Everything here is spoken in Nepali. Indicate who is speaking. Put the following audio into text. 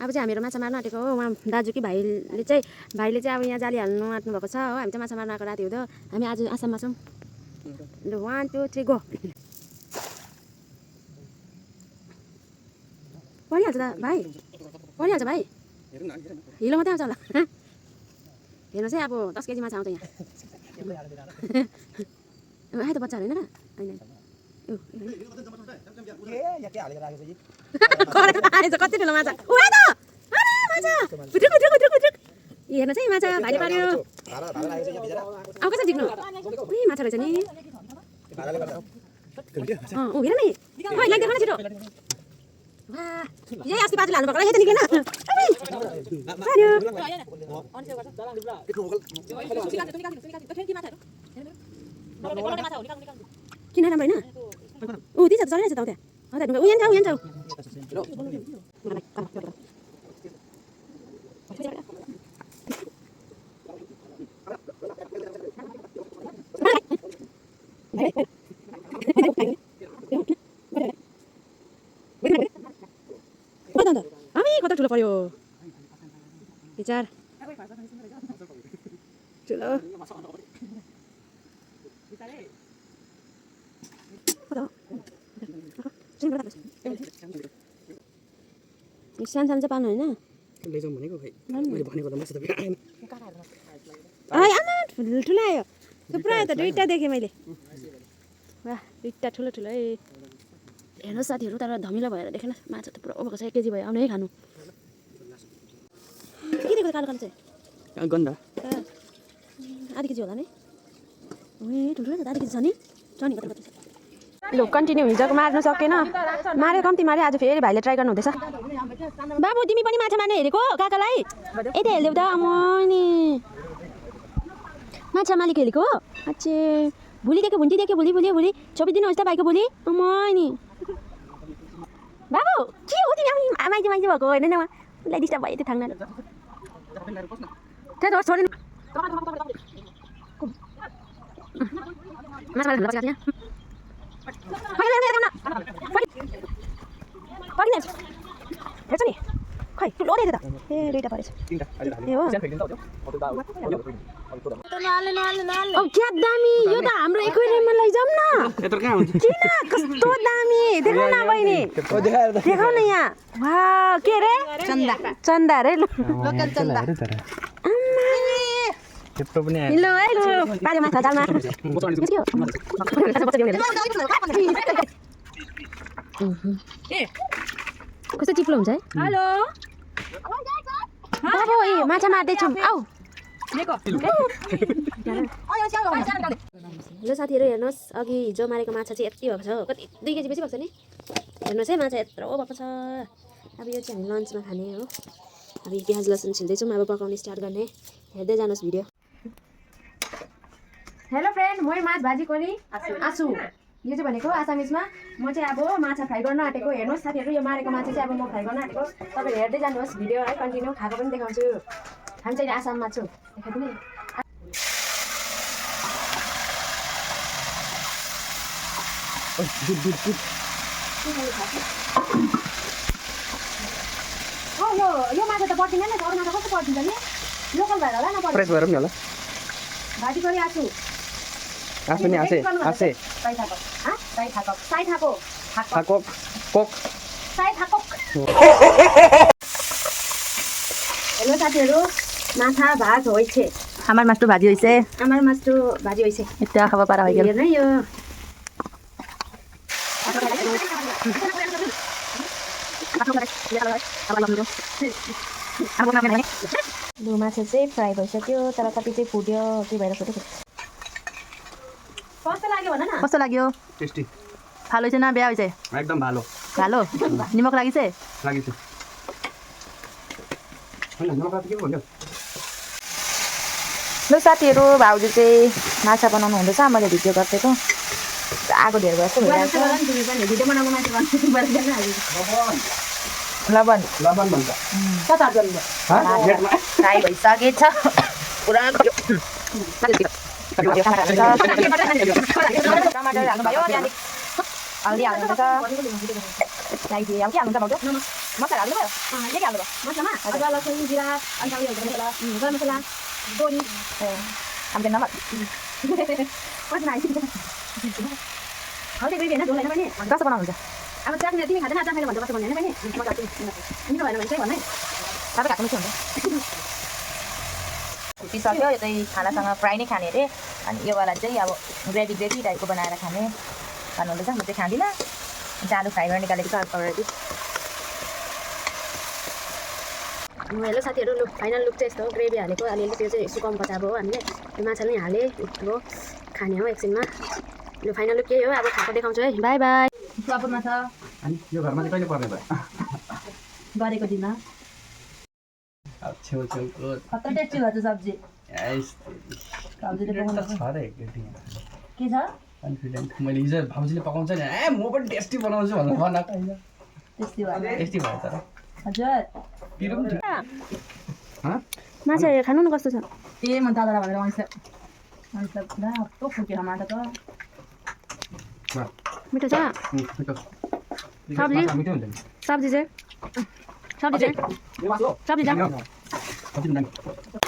Speaker 1: अब चाहिँ हामीहरू माछा मार्न आँटेको हो। उहाँ दाजु कि भाइले चाहिँ अब यहाँ जाली हाल्नु आँट्नु भएको छ हो। हामी चाहिँ माछा मार्न आएको राति हुँदो। हामी आज आसाममा छौँ। ल 1 2 3 गो। परिहाल्छ त भाइ, परिहाल्छ भाइ। हिलो मात्रै आउँछ होला। हेर्नुहोस् है अब 10 केजी माछा आउँछ यहाँ। आयो त बच्चाहरू होइन र? होइन कति ठुलो माछा हेर्नुहोस् है माछा भाइले पार्यो। अब कसरी झिक्नु? माछा रहेछ नि। हेर नि लाग्दैन छिटो। यही अस्ति बाजुले हाल्नु भएको यही त निक्लेन। किन राम्रो होइन? त्यही छ चलिरहेछ त त्यहाँ। यहाँ जाऊ कता ठुलो पर्यो विचार ठुलो। सानो चाहिँ पाल्नु होइन? ठुलो आयो थुप्रो आयो त। 2टा देखेँ मैले। वाह 2टा ठुलो ठुलो है। हेर्नुहोस् साथीहरू तर धमिलो भएर देखेन माछा थुप्रो भएको छ। 1 केजी भयो। आउनु है खानु। के दिएको कालो कालो चाहिँ?
Speaker 2: गन्दा
Speaker 1: आधी केजी होला नि। ठुल्ठुलो आधी केजी छ नि। लु कन्टिन्यू हिजोको मार्नु सकेन। मार्यो कम्ती मार्यो। आज फेरि भाइले ट्राई गर्नु हुँदैछ। बाबु तिमी पनि माछा मार्ने हेरेको काकालाई? यता हेर्देऊ त। नि माछा मालिक हेरेको हो? अच्छे भोलि देख्यो भोलि छोपिदिनुहोस् त भाइको भोलि। नि बाबु के हो तिमी? माइती भएको होइन नि उसलाई डिस्टर्ब भयो त्यो थाङ्ना। त्यही त छोडेन माछा मार्नु पर्छ यहाँ। हेर्छ नि खै ठुलो रहेछ त। 2टा परेछ। ए हो क्या दामी। यो त हाम्रो एक्वेरियममा लैजाउँ न। किन कस्तो दामी देखाउ न बहिनी। देखाउ न यहाँ। वाह के रे? चन्दा रे। लोकल चन्दा। ल है ल पार्यो माछा जालमा। कस्तो चिप्लो हुन्छ है? हेलो बाबु माछा मार्दैछौँ आऊ। ल साथीहरू हेर्नुहोस् अघि हिजो मारेको माछा चाहिँ यति भएको छ। कति 2 केजी बेसी भएको छ नि। हेर्नुहोस् है माछा यत्रो भएको छ। अब यो चाहिँ हामी लन्चमा खाने हो। अब प्याज लसुन छिल्दैछौँ। अब पकाउने स्टार्ट गर्ने। हेर्दै जानुहोस् भिडियो। हेलो फ्रेन्ड मै माछ भाजी कोनी आसु। यो चाहिँ भनेको आसामिजमा म चाहिँ अब माछा फ्राई गर्न आँटेको। हेर्नुहोस् साथीहरू यो मारेको माछा चाहिँ अब म फ्राई गर्न आँटेको। तपाईँ हेर्दै जानुहोस् भिडियो है कन्टिन्यू। खाएको पनि देखाउँछु। हामी चाहिँ आसाममा छु देखाइदिनु। यो माछा त पर्दैन नि। अरू माछा कस्तो पर्छ नि? लोकल भएर होला नपर्छ।
Speaker 2: फ्रेस भएर पनि होला।
Speaker 1: भाजी गरी आसु।
Speaker 2: आसु नि आसे आसे।
Speaker 1: हेलो साथीहरू माछा भात হৈছে।
Speaker 3: আমাৰ মাছটো ভাজি হৈছে।
Speaker 1: আমাৰ মাছটো ভাজি হৈছে।
Speaker 3: এতিয়া খাব পৰা হৈ গ'ল।
Speaker 1: হেৰ্नु यो लु माछा चाहिँ फ्राई भइसक्यो तर कति चाहिँ फुट्यो के भएर फुट्यो। कस्तो लाग्यो भन न?
Speaker 3: कस्तो लाग्यो?
Speaker 2: टेस्टी।
Speaker 3: भालो चाहिँ न बिहा হৈছে?
Speaker 2: एकदम भालो।
Speaker 3: भालो निमक लागिছে?
Speaker 2: लागिছে।
Speaker 3: ल साथीहरू भाउजू चाहिँ माछा बनाउनु हुँदैछ। मैले भिडियो गरिदिएको आगो धेर भएछ भइरहेको लबन
Speaker 2: लबन भन्छ।
Speaker 3: फ्राई भइसकेछ पुरा। टमाटर हाल्नुभयो त्यहाँदेखि हल्दी हाल्नुपर्छ। मसला हाल्नु भयो के के हाल्नु भयो
Speaker 1: मसलामा अदुवा लसुन जिरा अन्त उयो गरम मसला बोडी
Speaker 3: हामीले नमक
Speaker 1: मसला हाल्नु हल्दी ग्रेभी होइन झोल होइन पनि
Speaker 3: कस्तो बनाउनुहुन्छ
Speaker 1: अब चाख्ने तिमी खाँदैन चाख्ने भन्दा कस्तो भन्ने होइन पनि मजा आउँछ मिठो भएन भने चाहिँ भन्नै
Speaker 3: सबै खाएको मिठो हुन्छ पिसक्यो यो चाहिँ खानासँग फ्राई नै खाने अरे अनि योवाला चाहिँ अब ग्रेभी टाइपको बनाएर खाने भन्नुहुँदैछ म चाहिँ खाँदिनँ आलु फ्राई गरेर निकालेको छ अलरेडी
Speaker 1: हेलो साथीहरू लुक फाइनल लुक चाहिँ यस्तो हो ग्रेभी हालेको अलिअलि त्यो चाहिँ सुकाउनु पर्छ अब हो हामीले त्यो माछा नै हालेँ अब खाने हो एकछिनमा लु फाइनल लुक केही हो अब खाएको देखाउँछु है बाई बाई
Speaker 3: सुवापुरमा छ
Speaker 2: अनि यो घरमा चाहिँ कहिले पर्ने भयो
Speaker 3: गरेको दिनमा
Speaker 2: छेउछेउको
Speaker 3: कस्तो टेस्टी भन्छ सब्जी
Speaker 2: कन्फिडेन्ट त छ रे केटी
Speaker 3: के छ
Speaker 2: कन्फिडेन्ट मैले हिजो भाउजूले पकाउँछ नि म पनि टेस्टी बनाउँछु भनेर बनाएको होइन
Speaker 3: टेस्टी भयो
Speaker 2: टेस्टी भयो तर
Speaker 3: हजुर
Speaker 2: पिरो पनि
Speaker 1: माछा हेर खानु न कस्तो छ
Speaker 3: ए म दादा भनेर आउँछ पुरा कस्तो फुक्यो टमाटर त
Speaker 1: मिठो छ
Speaker 2: मिठो
Speaker 1: सब्जी
Speaker 2: मिठो हुन्छ
Speaker 1: सब्जी चाहिँ सब्जी चाहिँ
Speaker 2: यो मासु
Speaker 1: सब्जी चाहिँ
Speaker 2: सब्जी